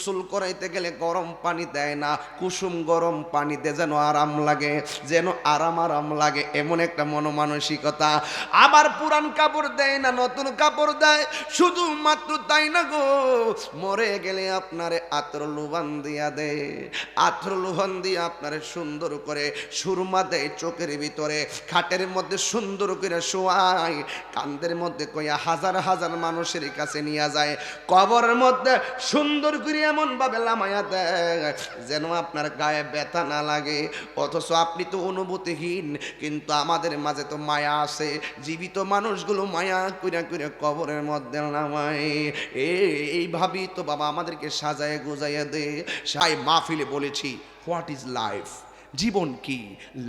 গোসল করাইতে গেলে গরম পানি দেয় না, কুসুম গরম পানিতে যেন আরাম লাগে, যেন আরাম আরাম লাগে, এমন একটা মনোমানসিকতা। আবার পুরান কাপড় দেয় না, নতুন কাপড় দেয়। শুধুমাত্র তাই না গো, মরে গেলে আপনারে আতর লুবান দিয়া দেয়, আতর লুবান দিয়ে আপনারে সুন্দর করে সুরমা দেয় চোখের ভিতরে, খাটের মধ্যে সুন্দর করে শোয়ায়, কান্দের মধ্যে কইয়া হাজার হাজার মানুষের কাছে নিয়ে যায়, কবরের মধ্যে সুন্দর করে এমন ভাবে লামায়া দেয় যেন আপনার গায়ে ব্যথা না লাগে। অথচ আপনি তো অনুভূতিহীন, কিন্তু আমাদের মাঝে তো মায়া আছে। জীবিত মানুষগুলো মায়া কইরা কইরা কবরের মধ্যে নামায়। এইভাবেই তো বাবা আমাদেরকে সাজায় গুজাইয়া দে। সাই মাহফিলে বলেছি, হোয়াট ইজ লাইফ, জীবন কি?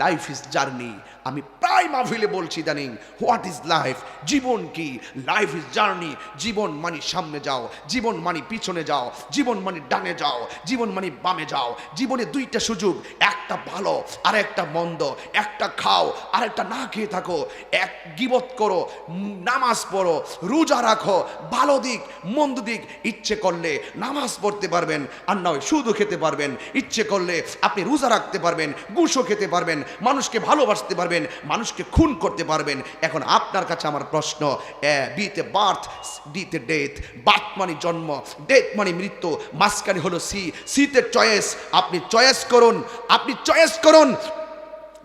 Life is journey. আমি প্রায় মাহফিলে বলছি জানি, হোয়াট ইজ লাইফ, জীবন কি? Life is journey. জীবন মানে সামনে যাও, জীবন মানে পিছনে যাও, জীবন মানে ডানে যাও, জীবন মানে বামে যাও। জীবনে দুইটা সুযোগ, একটা ভালো আর একটা মন্দ, একটা খাও আর একটা না খেয়ে থাকো, এক গীবত করো, নামাজ পড়ো, রোজা রাখো, ভালো দিক মন্দ দিক। ইচ্ছে করলে নামাজ পড়তে পারবেন, আর নয় শুধু খেতে পারবেন। ইচ্ছে করলে আপনি রোজা রাখতে পারবেন, ঘুষও খেতে পারবেন, মানুষকে ভালোবাসতে পারবেন, মানুষকে খুন করতে পারবেন। এখন আপনার কাছে আমার প্রশ্ন, বিতে বার্থ, ডিতে ডেথ। বার্থ মানে জন্ম, ডেথ মানে মৃত্যু, মাঝখানে হলো সি। সিতে চয়েস। আপনি চয়েস করুন, আপনি চয়েস করুন।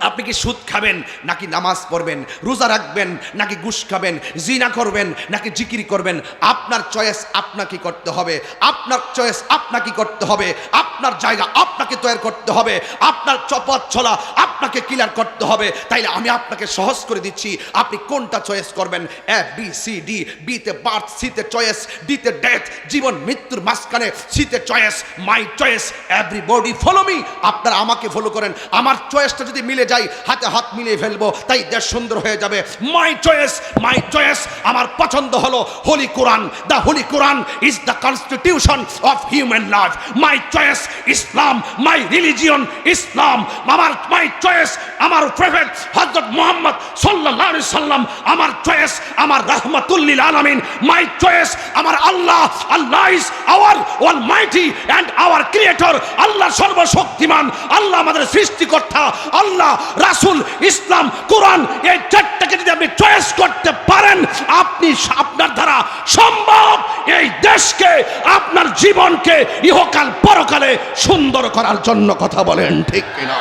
আপনি কি সুদ খাবেন নাকি নামাজ পড়বেন, রোজা রাখবেন নাকি ঘুষ খাবেন, জিনা করবেন নাকি জিকির করবেন? আপনার চয়েস আপনাকে করতে হবে, আপনার চয়েস আপনাকে করতে হবে, আপনার জায়গা আপনাকে তৈরি করতে হবে, আপনার চপথ চলা আপনাকে ক্লিয়ার করতে হবে। তাইলে আমি আপনাকে সহজ করে দিচ্ছি, আপনি কোনটা চয়েস করবেন। A B C D. বিতে বার্থ, সিতে চয়েস, ডিতে ডেথ। জীবন মৃত্যুর মাঝখানে সিতে choice, my choice, everybody follow me. আপনারা আমাকে ফলো করেন, আমার চয়েসটা যদি মিলে যাই, হাতে হাত মিলিয়ে ফেলবো, তাই দেশ সুন্দর হয়ে যাবে। My choice, my choice. আমার পছন্দ হলো holy Quran. The holy Quran is the constitution of human life. My choice Islam, my religion Islam. আমার মাই চয়েস আমার প্রফেট হযরত মুহাম্মদ সাল্লাল্লাহু আলাইহি সাল্লাম। আমার চয়েস আমার রাহমাতুল লিল আলামিন। মাই চয়েস আমার Allah. Allah is our almighty and our creator. Allah সর্বশক্তিমান, আল্লাহ আমাদের সৃষ্টিকর্তা, আল্লাহ, রাসূল, ইসলাম, কোরআন। এই চারটাকে যদি আপনি চয়েস করতে পারেন, আপনি আপনার দ্বারা সম্ভব এই দেশকে, আপনার জীবনকে ইহকাল পরকালে সুন্দর করার জন্য। কথা বলেন ঠিক কিনা?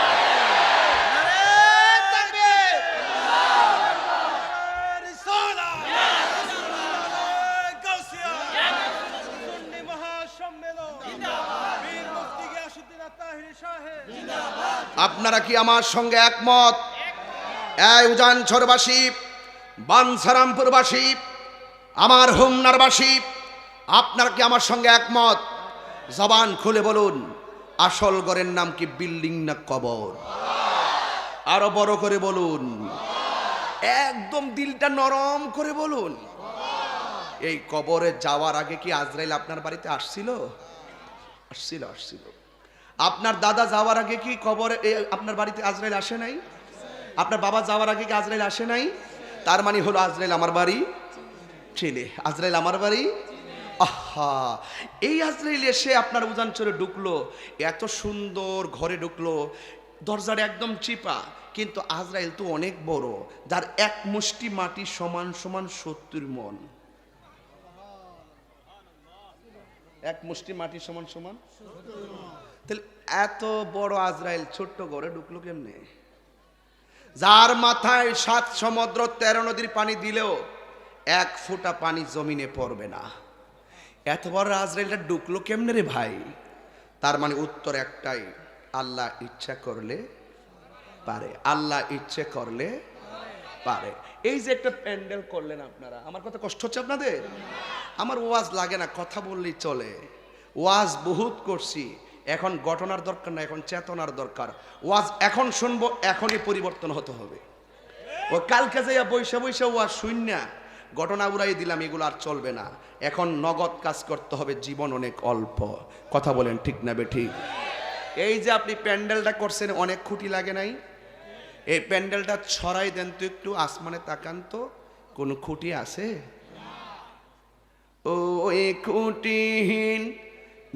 আপনারা কি আমার সঙ্গে একমত? এই উজানছড়বাসী, বাঞ্ছারামপুরবাসী, আমার হোমনারবাসী, আপনারা কি আমার সঙ্গে একমত? জবান খুলে বলুন, আসল ঘরের নাম কি, বিল্ডিং না কবর? আরো বড় করে বলুন, একদম দিলটা নরম করে বলুন। এই কবরে যাওয়ার আগে কি আজরাইল আপনার বাড়িতে আসছিল? আসছিল, আসছিল। আপনার দাদা যাওয়ার আগে কি কবরে আপনার বাড়িতে আজরাইল আসে নাই? আপনার বাবা যাওয়ার আগে কি আজরাইল আসে নাই? তার মানে হলো আজরাইল আমার বাড়ি ছেলে, আজরাইল আমার বাড়ি। আহা, এই আজরাইল এসে আপনার উজানচরে ঢুকলো, এত সুন্দর ঘরে ঢুকলো, দরজাটা একদম চিপা, কিন্তু আজরাইল তো অনেক বড়, যার এক মুষ্টি মাটি সমান সমান 70 মণ। এক মুষ্টি মাটি সমান সমান 70 মণ। তাহলে এত বড় আজরাইল ছোট্ট ঘরে ঢুকলো কেমনে? যার মাথায় 7 সমুদ্র 13 নদীর পানি দিলেও 1 ফোঁটা পানি জমিনে পড়বে না, এত বড় আজরাইলটা ঢুকলো কেমনে রে ভাই? তার মানে উত্তর একটাই, আল্লাহ ইচ্ছা করলে পারে, আল্লাহ ইচ্ছে করলে পারে। এই যে একটা প্যান্ডেল করলেন আপনারা, আমার কথা কষ্ট হচ্ছে আপনাদের? আমার ওয়াজ লাগে না, কথা বললেই চলে। ওয়াজ বহুত করছি, এখন ঘটনার দরকার না, এখন চেতনার দরকার। ওয়াজ এখন শুনবো, এখনই পরিবর্তন হতে হবে। ও কালকে যাইয়া বৈশা বৈশা ওয়াজ শুননা ঘটনা উড়াই দিলাম, এগুলো আর চলবে না। এখন নগদ কাজ করতে হবে, জীবন অনেক অল্প। কথা বলেন ঠিক না বেঠিক? এই যে আপনি প্যান্ডেলটা করছেন, অনেক খুঁটি লাগে নাই? এই প্যান্ডেলটা ছড়াই দেন তো একটু, আসমানে তাকান তো, কোন খুঁটি আছে? ও এই খুঁটিহীন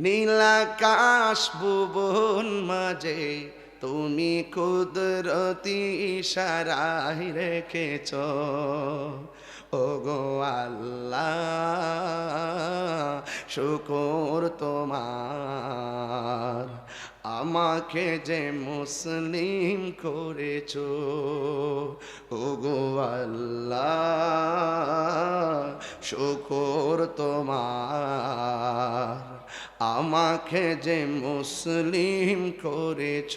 নীলাকাশ ভুবন মাঝে তুমি কুদরতি ইশারায় রেখেছ, ওগো আল্লাহ শুকর তোমার, আমাকে যে মুসলিম করেছ, ওগো আল্লাহ শুকর তোমার, আমাকে যে মুসলিম করেছ।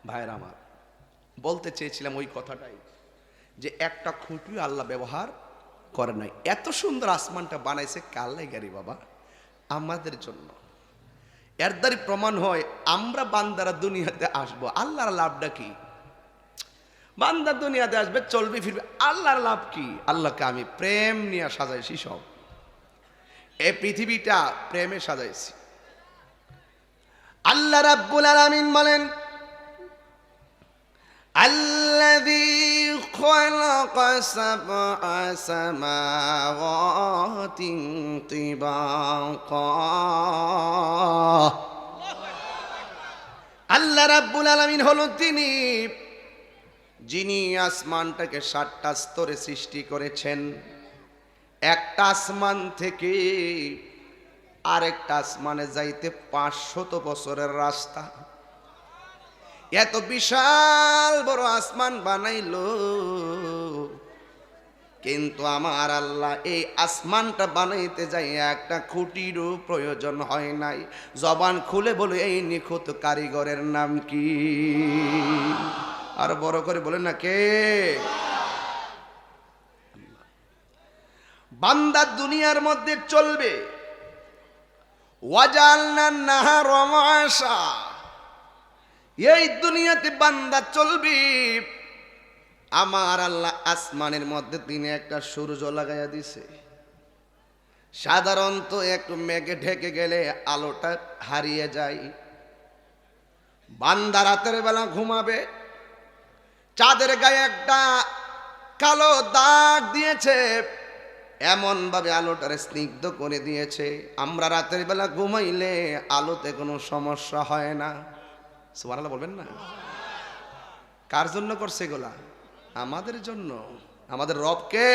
ভাইরা আমার, বলতে চেয়েছিলাম ওই কথাটাই, যে একটা খুঁটিও আল্লাহ ব্যবহার করে নাই। এত সুন্দর আসমানটা বানাইছে কার লাইগারি বাবা? আমাদের জন্য। এর দ্বারা প্রমাণ হয় আমরা বান্দারা দুনিয়াতে আসবো, আল্লাহর লাভটা কি? বান্দা দুনিয়াতে আসবে, চলবে ফিরবে, আল্লাহর লাভ কি? আল্লাহকে আমি প্রেম নিয়ে সাজাইছি, সব এই পৃথিবীটা প্রেমে সাজাইছি। আল্লাহ রাব্বুল আলামিন বলেন, الذي خلق سبع سماوات طباقا। আল্লাহ রাব্বুল আলামিন হলো তিনি যিনি আসমানটাকে 7টা স্তরে সৃষ্টি করেছেন। একটা আসমান থেকে আরেকটা আসমানে যাইতে 500 বছরের রাস্তা। এত বিশাল বড় আসমান বানাইলো, কিন্তু আমার আল্লাহ এই আসমানটা বানাইতে যাই একটা খুঁটিরও প্রয়োজন হয় নাই। জবান খুলে বলে এই নিখুঁত কারিগরের নাম কি? আর বড় করে বলেন না, কে? বান্দা দুনিয়ার মধ্যে চলবে, ওয়াজালনা নাহারা মাশা, এই দুনিয়াতে বান্দা চলবে। আমার আল্লাহ আসমানের মধ্যে তিনি একটা সূর্য লাগাইয়া দিছে। সাধারণত একটু মেঘে ঢেকে গেলে আলোটা হারিয়ে যায়। বান্দা রাতের বেলা ঘুমাবে, চাঁদের গায়ে একটা কালো দাগ দিয়েছে, এমন ভাবে আলোটারে স্নিগ্ধ করে দিয়েছে, আমরা রাতের বেলা ঘুমাইলে আলোতে কোনো সমস্যা হয় না। সুবহানাল্লাহ বলবেন না? কার জন্য করছে এগুলা? আমাদের জন্য। আমাদের রব কে?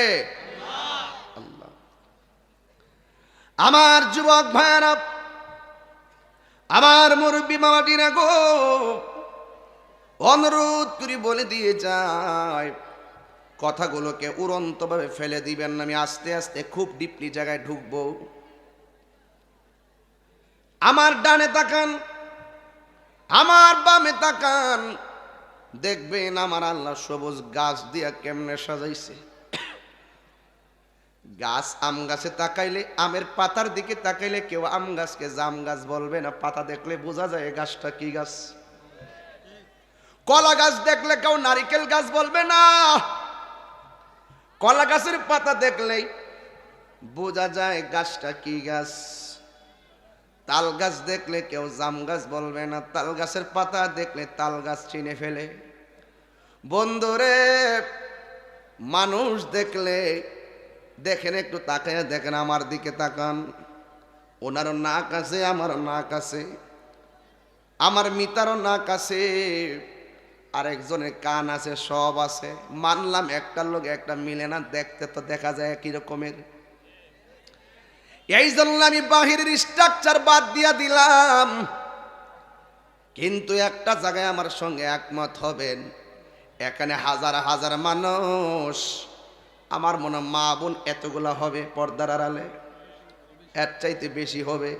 আল্লাহ। আমার যুবক ভাইরা, আমার মুরব্বী মামাটিরা গো, অনুরোধ করে বলে দিয়ে যায়, কথাগুলোকে উড়ন্ত ভাবে ফেলে দিবেন না। আমি আস্তে আস্তে খুব ডিপলি জায়গায় ঢুকবো। আমার ডানে তাকান, আমার বামে তাকান, দেখবেন আমার আল্লাহ সবুজ গাছ দিয়া কেমনে সাজাইছে। গাছ, আম গাছে তাকাইলে, আমের পাতার দিকে তাকাইলে কেউ আম গাছকে জাম গাছ বলবে না, পাতা দেখলে বোঝা যায় গাছটা কি গাছ। কলা গাছ দেখলে কেউ নারিকেল গাছ বলবে না, কলা গাছের পাতা দেখলেই বোঝা যায় গাছটা কি গাছ। তাল গাছ দেখলে কেউ জাম গাছ বলবে না, তাল গাছের পাতা দেখলে তাল গাছ চিনে ফেলে। বন্ধুরে, মানুষ দেখলে দেখেন, একটু তাকায় দেখেন, আমার দিকে তাকান, ওনারও নাক আছে, আমারও নাক আছে, আমার মিতারও নাক আছে, আরেকজনের কান আছে, সব আছে। মানলাম একটার লোক একটা মিলে না, দেখতে তো দেখা যায় একই রকমের। এই জন্য আমি বাহিরের স্ট্রাকচার বাদ দিয়া দিলাম, কিন্তু একটা জায়গায় আমার সঙ্গে একমত হবেন, এখানে হাজার হাজার মানুষ, আমার মনে হয় মা বোন এতগুলা হবে পর্দার আড়ালে, এর চাইতে বেশি হবে।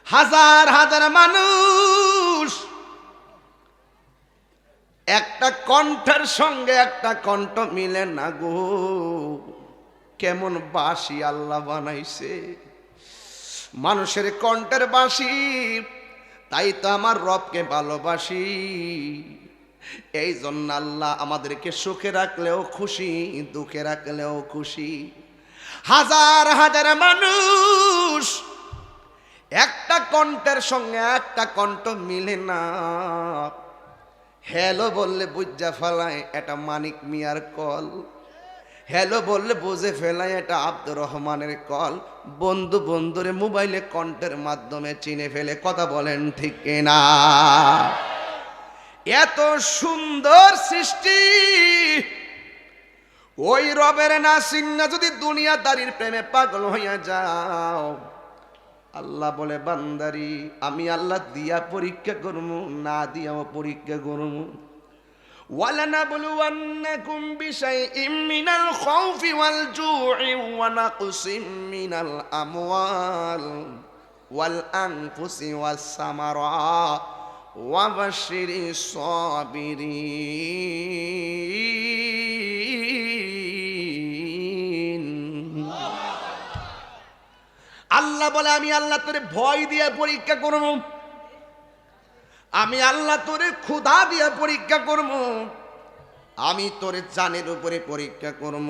হাজার হাজার মানুষ একটা কণ্ঠের সঙ্গে একটা কণ্ঠ মিলে না গো। কেমন বাঁশি আল্লাহ বানাইছে, মানুষের কণ্ঠের বাঁশি। তাই তো আমার রবকে ভালোবাসি। এই জন্য আল্লাহ আমাদেরকে সুখে রাখলেও খুশি, দুঃখে রাখলেও খুশি। হাজার হাজার মানুষ একটা কণ্ঠের সঙ্গে একটা কণ্ঠ মিলে না, হ্যালো বললে বুঝা ফেলায় এটা মানিক মিয়ার কল। হ্যালো বললে বুঝে ফেলাই এটা আব্দুর রহমানের কল। বন্ধু বন্ধুরে মোবাইলে কণ্ঠের মাধ্যমে চিনে ফেলে। কথা বলেন ঠিক কিনা? এত সুন্দর সৃষ্টি, ওই রবের না সিংহা যদি দুনিয়াদারির প্রেমে পাগল হইয়া যাও, আল্লাহ বলে বান্দারি আমি আল্লাহ দিয়া পরীক্ষা করবো, না দিয়াও পরীক্ষা করবো। وَلَنَبْلُوَنَّكُمْ بِشَيْءٍ مِّنَ الْخَوْفِ وَالْجُوعِ وَنَقْصٍ مِّنَ الْأَمْوَالِ وَالْأَنفُسِ وَالثَّمَرَاتِ وَبَشِّرِ الصَّابِرِينَ। আল্লাহ বলে আমি আল্লাহ তোরে ভয় দিয়ে পরীক্ষা করব, আমি আল্লাহ তোরে ক্ষুধা দিয়ে পরীক্ষা করব, আমি তোরে জানের উপরে পরীক্ষা করব,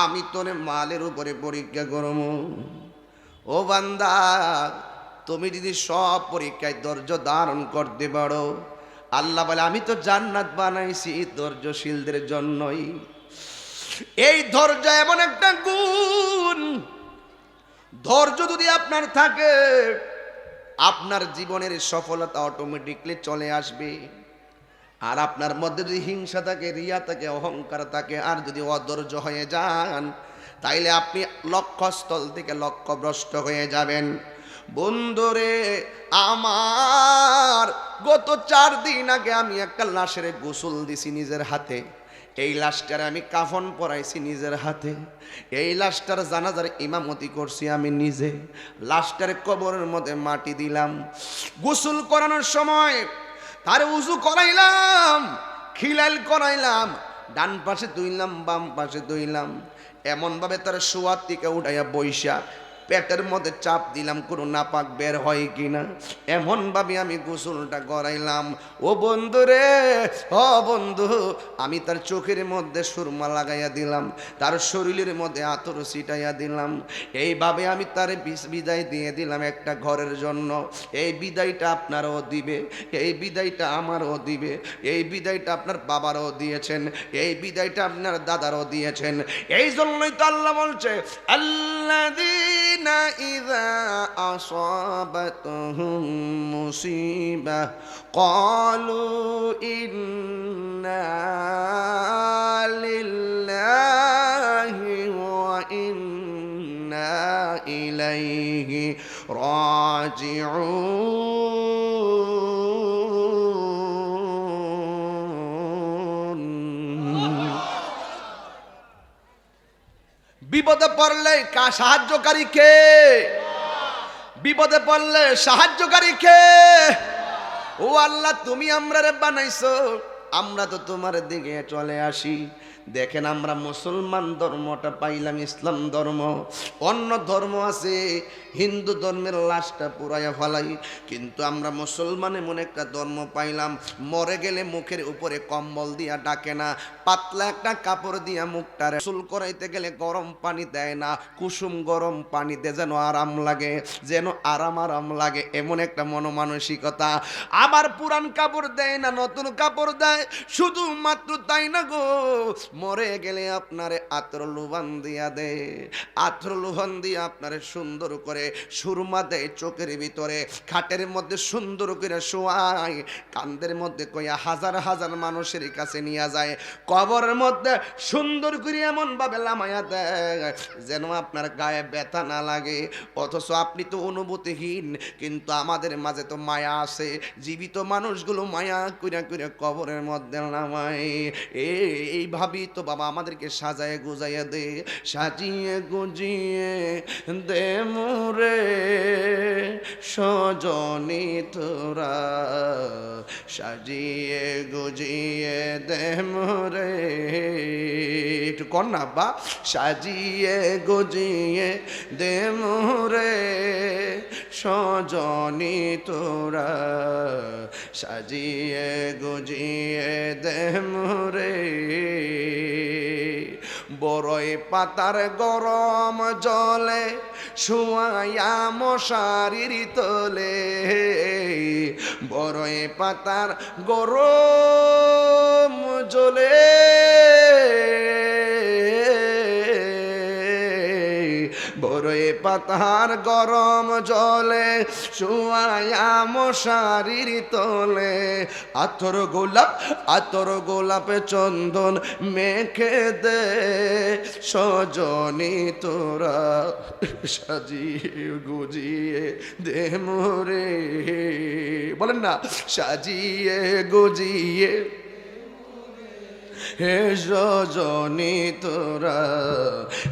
আমি তোরে মালের উপরে পরীক্ষা করব। ও বান্দা, তুমি যদি সব পরীক্ষায় ধৈর্য ধারণ করতে পারো, আল্লাহ বলে আমি তো জান্নাত বানাইছি ধৈর্যশীলদের জন্যই। এই ধৈর্য এমন একটা গুণ, ধৈর্য যদি আপনার থাকে আপনার জীবনের সফলতা অটোমেটিকলি চলে আসবে। আর আপনার মধ্যে যদি হিংসা থাকে, রিয়া থাকে, অহংকার থাকে, আর যদি অধৈর্য হয়ে যান, তাইলে আপনি লক্ষ্যস্থল থেকে লক্ষ্যভ্রষ্ট হয়ে যাবেন। বন্ধুরে আমার, গত 4 দিন আগে আমি একটা লাশের গোসল দিছি নিজের হাতে। এই লাশটার আমি কাফন পরাইছি নিজের হাতে। এই লাশটার জানাজার ইমামতি করছি আমি নিজে। লাশটার কবরের মধ্যে মাটি দিলাম। গোসল করানোর সময় তার উজু করাইলাম, খিলাল করাইলাম, ডান পাশে ধুইলাম, বাম পাশে ধুইলাম, এমনভাবে তার শোয়ার থেকে উঠাইয়া বৈশা পেটের মধ্যে চাপ দিলাম কোনো নাপাক বের হয় কিনা, এমনভাবে আমি গোসলটা করাইলাম। ও বন্ধু রে, ও বন্ধু, আমি তার চোখের মধ্যে সুরমা লাগাইয়া দিলাম, তার শরীরের মধ্যে আতর ছিটাইয়া দিলাম। এইভাবে আমি তার বিদায় দিয়ে দিলাম একটা ঘরের জন্য। এই বিদায়টা আপনারও দিবে, এই বিদায়টা আমারও দিবে, এই বিদায়টা আপনার বাবারও দিয়েছেন, এই বিদায়টা আপনার দাদারও দিয়েছেন। এই জন্যই তো আল্লাহ বলছে আল্লাযীনা ইযা আসাবাতহুম মুসিবা ক্বালু ইন্না লিল্লাহি ওয়া ইন্না ইলাইহি রাজিউন। বিপদে পড়লে সাহায্যকারী কে? বিপদে পড়লে সাহায্যকারী কে? ও আল্লাহ, তুমি আমরারে বানাইছো, আমরা তো তোমার দিকে চলে আসি। দেখেন আমরা মুসলমান ধর্মটা পাইলাম, ইসলাম ধর্ম, অন্য ধর্ম আছে হিন্দু ধর্মের লাশটা পুরাইয়া ফেলাই, কিন্তু আমরা মুসলমান এমন একটা ধর্ম পাইলাম মরে গেলে মুখের উপরে কম্বল দিয়া ডাকে না, পাতলা একটা কাপড় দিয়া মুখটা গোসল করাইতে গেলে গরম পানি দেয় না, কুসুম গরম পানি দে যেন আরাম লাগে, যেন আরাম আরাম লাগে, এমন একটা মনমানসিকতা। আবার পুরান কাপড় দেয় না, নতুন কাপড় দেয়। শুধুমাত্র তাই না গো, মরে গেলে আপনারে আতর লুবান দিয়া দে, আতর লুবান দিয়ে আপনারে সুন্দর করে সুরমা দেয় চোখের ভিতরে, খাটের মধ্যে সুন্দর করে শোয়ায়, কান্দের মধ্যে কইয়া হাজার হাজার মানুষের কাছে নিয়ে যায়, কবরের মধ্যে সুন্দর করে এমন ভাবে লামাইয়া দেয় যেন আপনার গায়ে ব্যথা না লাগে। অথচ আপনি তো অনুভূতিহীন, কিন্তু আমাদের মাঝে তো মায়া আছে। জীবিত মানুষগুলো মায়া কইরা কইরা কবরের মধ্যে নামায়। এইভাবেই তো বাবা আমাদেরকে সাজায় গুজাইয়া দে, সাজিয়ে গুজিয়ে দে মোরে সজনী তোরা, সাজিয়ে গুজিয়ে দে মোরে, একটু কর না বা, সাজিয়ে গুজিয়ে দে মোরে সজনী তোরা, সাজিয়ে গুজিয়ে দে মোরে। বড়ই পাতার গরম জলে শুয়াইয়া মশারির তলে, বড়ই পাতার গরম জলে, বড়ই পাতার গরম জলে শুয়াইয়া মশারির তলে, আতর গোলাপ চন্দন মেখে দে সজনী তোরা, সাজিয়ে গুজিয়ে দে মোরে, বলেন না, সাজিয়ে গুজিয়ে হে সজনী তোরা,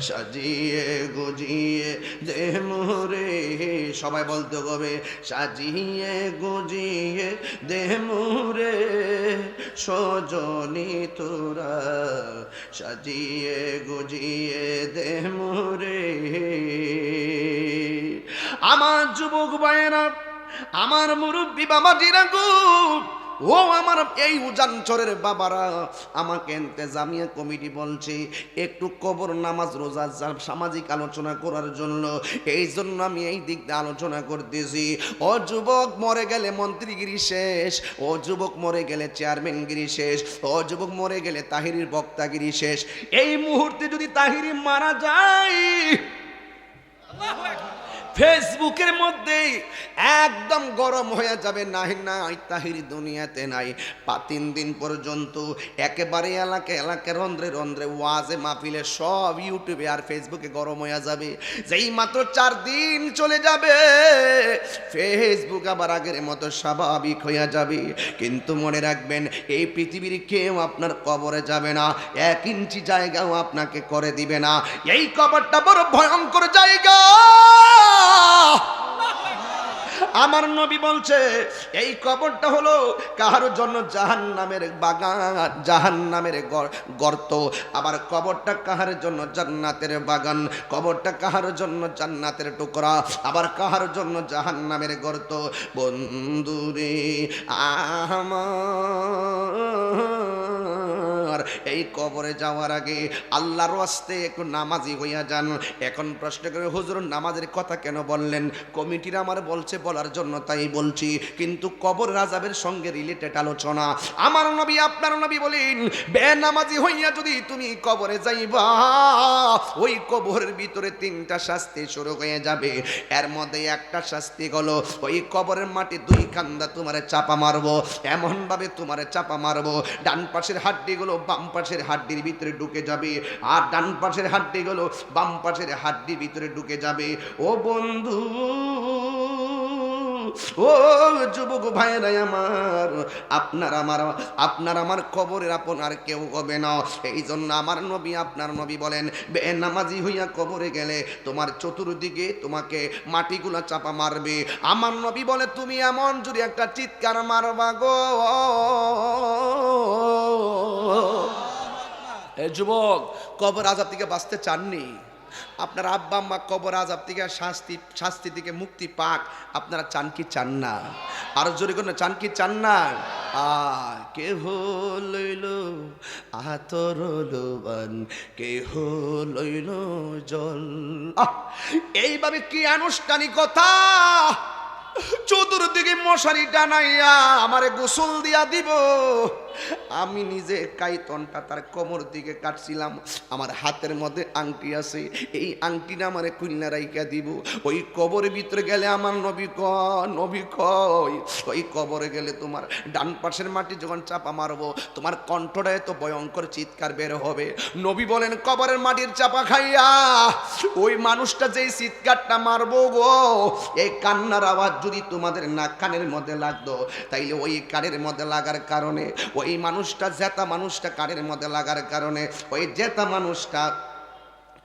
সাজিয়ে গুজিয়ে দে মোরে, সবাই বলতে হবে, সাজিয়ে গুজিয়ে দে মোরে সজনী তোরা, সাজিয়ে গুজিয়ে দে মোরে। আমার যুবক ভাইয়েরা, আমার মুরব্বী বাবাজিরা গো, ও আমার এই উজানচরের বাবারা, আমাকে ইন্তেজামিয়া কমিটি বলছে একটু কবর নামাজ রোজা সামাজিক আলোচনা করার জন্য, এই জন্য আমি এই দিক দিয়ে আলোচনা করতেছি। ও যুবক, মরে গেলে মন্ত্রীগিরি শেষ, ও যুবক মরে গেলে চেয়ারম্যানগিরি শেষ, ও যুবক মরে গেলে তাহিরির বক্তাগিরি শেষ। এই মুহূর্তে যদি তাহিরি মারা যায়, ফেসবুকের মধ্যে একদম গরম হয়ে যাবে, নাই নাই তাহির দুনিয়াতে নাই। 3 দিন পর্যন্ত একেবারে এলাকা রন্ধ্রে রন্ধ্রে ওয়াজে মাহফিলে সব ইউটিউবে আর ফেসবুকে গরম হয়ে যাবে। যেই মাত্র 4 দিন চলে যাবে, ফেসবুক আবার আগের মতো স্বাভাবিক হয়ে যাবে। কিন্তু মনে রাখবেন, এই পৃথিবীর কেউ আপনার কবরে যাবে না, 1 ইঞ্চি জায়গাও আপনাকে করে দিবে না। এই কবরটা বড় ভয়ঙ্কর জায়গা। আমার নবী বলছে, এই কবরটা হলো কাহার জন্য জাহান্নামের বাগান, জাহান্নামের গর্ত। আবার কবরটা কাহার জন্য জান্নাতের বাগান, কবরটা কাহার জন্য জান্নাতের টুকরা, আবার কাহার জন্য জাহান্নামের গর্ত। বন্ধুরে আমার, এই কবরে যাওয়ার আগে আল্লাহর ওয়াস্তে একটু নামাজি হইয়া যান। এখন প্রশ্ন করে, হুজুর নামাজের কথা কেন বললেন? কমিটির আমার বলছে বলার জন্য তাই বলছি, কিন্তু কবর আযাবের সঙ্গে রিলেটেড আলোচনা। আমার নবী, আপনার নবী বলেন, বেনামাজি হইয়া যদি তুমি কবরে যাইবা, ওই কবরের ভিতরে 3টা শাস্তি শুরু হয়ে যাবে। এর মধ্যে একটা শাস্তি হলো, ওই কবরের মাটি 2 কান্দা তোমারে চাপা মারবো, এমন ভাবে তোমারে চাপা মারবো, ডান পাশের হাড্ডিগুলো বাম পাশের হাড্ডির ভিতরে ঢুকে যাবে, আর ডান পাশের হাড্ডিগুলো বাম পাশের হাড্ডির ভিতরে ঢুকে যাবে। ও বন্ধু, ও যুবক ভাইরা আমার, আপনার আমার কবরের আপন আর কেউ হবে না। এই জন্য আমার নবী, আপনার নবী বলেন, বেনামাজি হইয়া কবরে গেলে তোমার চতুর্দিকে তোমাকে মাটিগুলা চাপা মারবে। আমার নবী বলে, তুমি এমন যদি একটা চিৎকার মারবা গো, এই যুবক, কবর আযাব থেকে বাঁচতে চাননি? আপনার আব্বা আম্মা কবর আযাব থেকে শাস্তি থেকে মুক্তি পাক, আপনারা চান কি চান না? আরো জোরে করে চান কি চান না? কেহ লইল আতর লোবান, কেহ লইল জল। এইভাবে কি আনুষ্ঠানিকতা! চতুর্দিকে মশারি টানাইয়া আমারে গোসল দিয়া দিব। আমি নিজে কাইতনটা তার কোমর দিকে কাটছিলাম, আমার হাতের মধ্যে আংটি আছে, এই আংটিটা আমারে কুইন্না রাইকা দিব। ওই কবরের ভিতরে গেলে আমার নবী কয়, ওই কবরে গেলে তোমার ডান পাশের মাটি যখন চাপা মারবো, তোমার কণ্ঠটা এত ভয়ঙ্কর চিৎকার বের হবে। নবী বলেন, কবরের মাটির চাপা খাইয়া ওই মানুষটা যেই চিৎকারটা মারবো গো, এই কান্নার আওয়াজ যদি তোমাদের নাক কানের মধ্যে লাগতো, তাইলে ওই কানের মধ্যে লাগার কারণে ওই মানুষটা, জেতা মানুষটা কানের মধ্যে লাগার কারণে ওই জেতা মানুষটা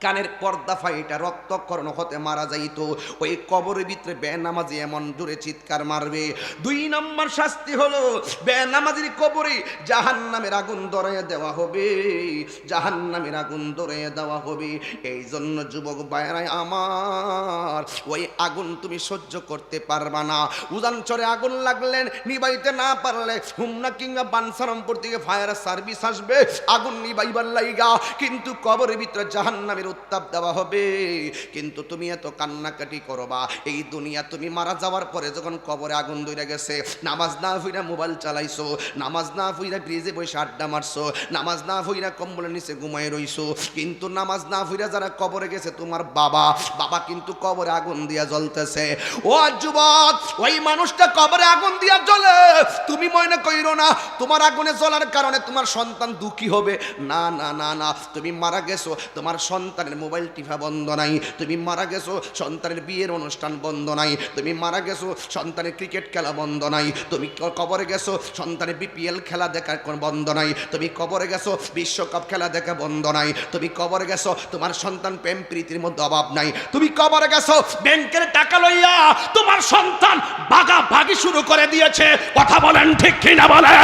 কানের পর্দা ফাইটা রক্তক্ষরণ হতে মারা যাইতো। ওই কবরের ভিতরে বেনামাজি এমন জোরে চিৎকার মারবে। 2 নম্বর শাস্তি হলো, বেনামাজির কবরে জাহান্নামের আগুন ধরাইয়া দেওয়া হবে, জাহান্নামের আগুন ধরাইয়া দেওয়া হবে। এই জন্য যুবক ভাইরা আমার, ওই আগুন তুমি সহ্য করতে পারবা না। উজানচরে আগুন লাগলেন, নিবাইতে না পারলে হুমনা কিংবা বানসারামপুর থেকে ফায়ার সার্ভিস আসবে আগুন নিবাইবার লাইগা, কিন্তু কবরের ভিতরে জাহান্নামের উত্তাপ দেওয়া হবে। কিন্তু তুমি এত কান্নাকাটি করবা, এই দুনিয়া তুমি মারা যাওয়ার পরে যখন কবরে আগুন ধরে গেছে, নামাজ না হইরা মোবাইল চালাইছো, নামাজ না হইরা ব্রিজে বসে আড্ডা মারছো, নামাজ না হইরা কম্বলের নিচে ঘুমায় রইছো, কিন্তু নামাজ না হইরা যারা কবরে গেছে তোমার বাবা কিন্তু কবরে আগুন দিয়া জ্বলতেছে। ও যুবক, ওই মানুষটা কবরে আগুন দিয়া জ্বলে, তুমি মনে কইরো না তোমার আগুনে জ্বলার কারণে তোমার সন্তান দুঃখী হবে। না না না না, তুমি মারা গেছো, তোমার সন্তানের মোবাইল টিপা বন্ধ নাই, তুমি মারা গেছো সন্তানের বিয়ের অনুষ্ঠান বন্ধ নাই, তুমি মারা গেছো সন্তানের ক্রিকেট খেলা বন্ধ নাই, তুমি কবরে গেছো সন্তানের বিপিএল খেলা দেখা বন্ধ নাই, তুমি কবরে গেছো বিশ্বকাপ খেলা দেখা বন্ধ নাই, তুমি কবরে গেছো তোমার সন্তান প্রেম প্রীতির মধ্যে অভাব নাই, তুমি কবরে গেছো ব্যাংকের টাকা লইয়া তোমার সন্তান ভাগাভাগি শুরু করে দিয়েছে। কথা বলেন ঠিক কিনা বলেন?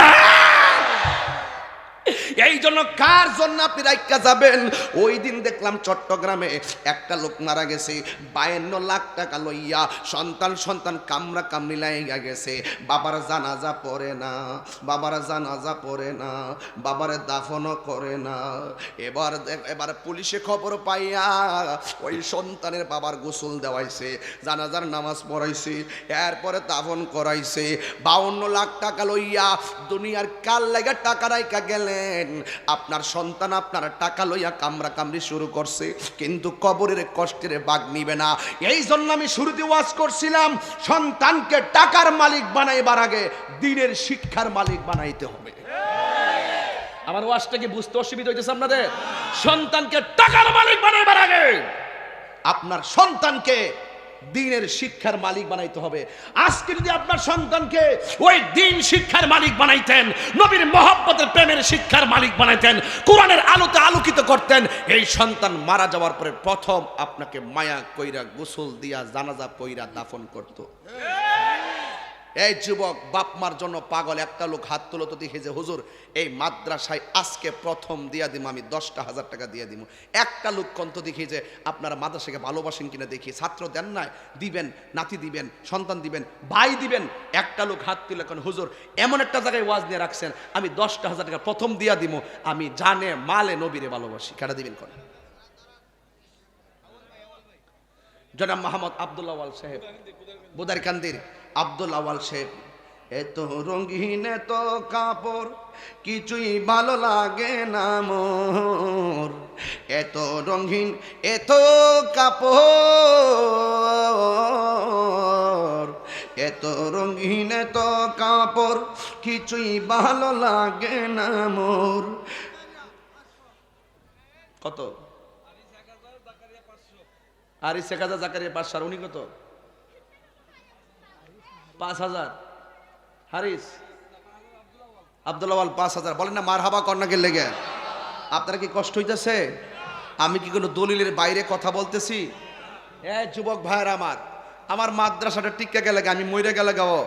এই জন্য কার জন্য আপনি রাইকা যাবেন? ওই দিন দেখলাম চট্টগ্রামে একটা লোক মারা গেছে 52 লাখ টাকা লইয়া, সন্তান কামরা কামড়ি লাইগা গেছে, বাবার জানাজা পড়ে না, বাবার জানাজা পড়ে না, বাবার দাফনও করে না। এবার পুলিশে খবর পাইয়া ওই সন্তানের বাবার গোসল দেওয়াইছে, জানাজার নামাজ পড়াইছে, এরপরে দাফন করাইছে। 52 লাখ টাকা লইয়া দুনিয়ার কাল লাগা টাকা রাইকা গেলে আপনার সন্তান আপনার টাকা লইয়া কামরা কামড়ি শুরু করছে, কিন্তু কবরের কষ্টের ভাগ নিবে না। এই জন্য আমি শুরুতে ওয়াজ করছিলাম, সন্তানকে টাকার মালিক বানাইবার আগে দিনের শিক্ষার মালিক বানাইতে হবে। আমার ওয়াজটা কি বুঝতে অসুবিধা হইতেছে আপনাদের? সন্তানকে টাকার মালিক বানাইবার আগে আপনার সন্তানকে দিনের শিক্ষার মালিক বানাইতে হবে। আজকে যদি আপনার সন্তানকে ওই দিন শিক্ষার মালিক বানাইতেন, নবীর মহব্বতের প্রেমের শিক্ষার মালিক বানাইতেন, কোরআনের আলোতে আলোকিত করতেন, এই সন্তান মারা যাওয়ার পরে প্রথম আপনাকে মায়া কইরা গোসল দিয়া জানাজা পইরা দাফন করত। এই যুবক, বাপ মার জন্য পাগল একটা লোক হাত তুলো তো দেখে যে হুজুর এই মাদ্রাসায় আজকে প্রথম দিয়া দিম, আমি 10,000 টাকা দিয়ে দিব। একটা লোক কন্ত দেখি যে আপনারা মাদ্রাসাকে ভালোবাসেন কিনা দেখি, ছাত্র দেন না, দিবেন, নাতি দিবেন, সন্তান দিবেন, ভাই দিবেন। একটা লোক হাত তুলে কোন হুজুর এমন একটা জায়গায় ওয়াজ নিয়ে রাখছেন, আমি 10,000 টাকা প্রথম দিয়া দিব, আমি জানে মালে নবীরে ভালোবাসি। কাটা দিবেন কোন? জনাব মোহাম্মদ আব্দুল্লাহ আওয়াল সাহেব, বুদারকান্দির আব্দুল আওয়াল সাহেব। এত রঙিন এত কাপড় কিছুই ভালো লাগে না মোর, এত রঙিন এত কাপড়, এত রঙিন এত কাপড় কিছুই ভালো লাগে না মোর। কত? আর 1000 জাকারিয়া 500, উনি কত? 5000। হারিস আব্দুল আওয়াল 5000। বলেন না মারহাবা কর্নাকে লেগে? আপনারা কি কষ্ট হইতেছে? আমি কি কোনো দলিলের বাইরে কথা বলতেছি? যুবক ভাইয়ের আমার মাদ্রাসাটা টিকে গেলে, আমি মরে গেলে গাও,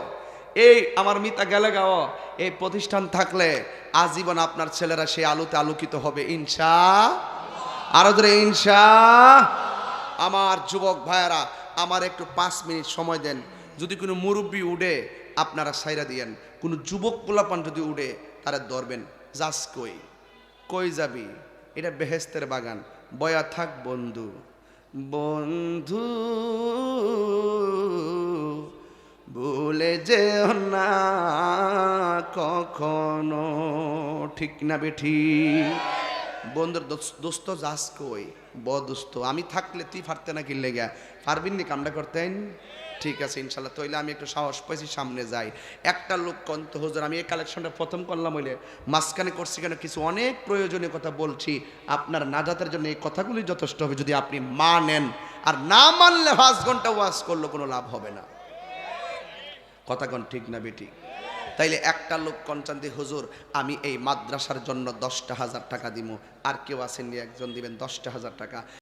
এই আমার মিতা গেলে গাও, এই প্রতিষ্ঠান থাকলে আজীবন আপনার ছেলেরা সেই আলোতে আলোকিত হবে ইনশাআল্লাহ। আরো ধরে ইনশাআল্লাহ। আমার যুবক ভাইয়েরা, আমার একটু 5 মিনিট সময় দেন। যদি কোনো মুরব্বী উঠে আপনারা সাইরা দিয়েন, কোনো যুবক পোলাপান যদি উঠে তারা ধরবেন। যাস কই? কই যাবি? এটা বেহেস্তের বাগান, বয়া থাক বন্ধু, বন্ধু ভুলে যেও না কখনো। ঠিক না বেঠি? বন্ধুর দোস্ত যাস কই? বদোস্ত আমি থাকলে তুই পারতে না কিনলে গা, পারবিন নি কামটা করতেন? ঠিক আছে ইনশাল্লাহ। তইলে আমি একটু সাহস পাইছি, সামনে যাই। একটা লোক কন্ত হুজুর আমি এই কালেকশনটা প্রথম করলাম হইলে মাঝখানে করছি কেন, কিছু অনেক প্রয়োজনীয় কথা বলছি, আপনার নাজাতের জন্য এই কথাগুলি যথেষ্ট হবে যদি আপনি মানেন। আর না মানলে 5 ঘন্টা ওয়াজ করলে কোনো লাভ হবে না। কথা কোন ঠিক না বেটি? তাইলে একটা লোক কনচান্দি হুজুর আমি এই মাদ্রাসার জন্য 10,000 টাকা দিব। আর কেউ আসেননি, একজন দিবেন 10,000 টাকা।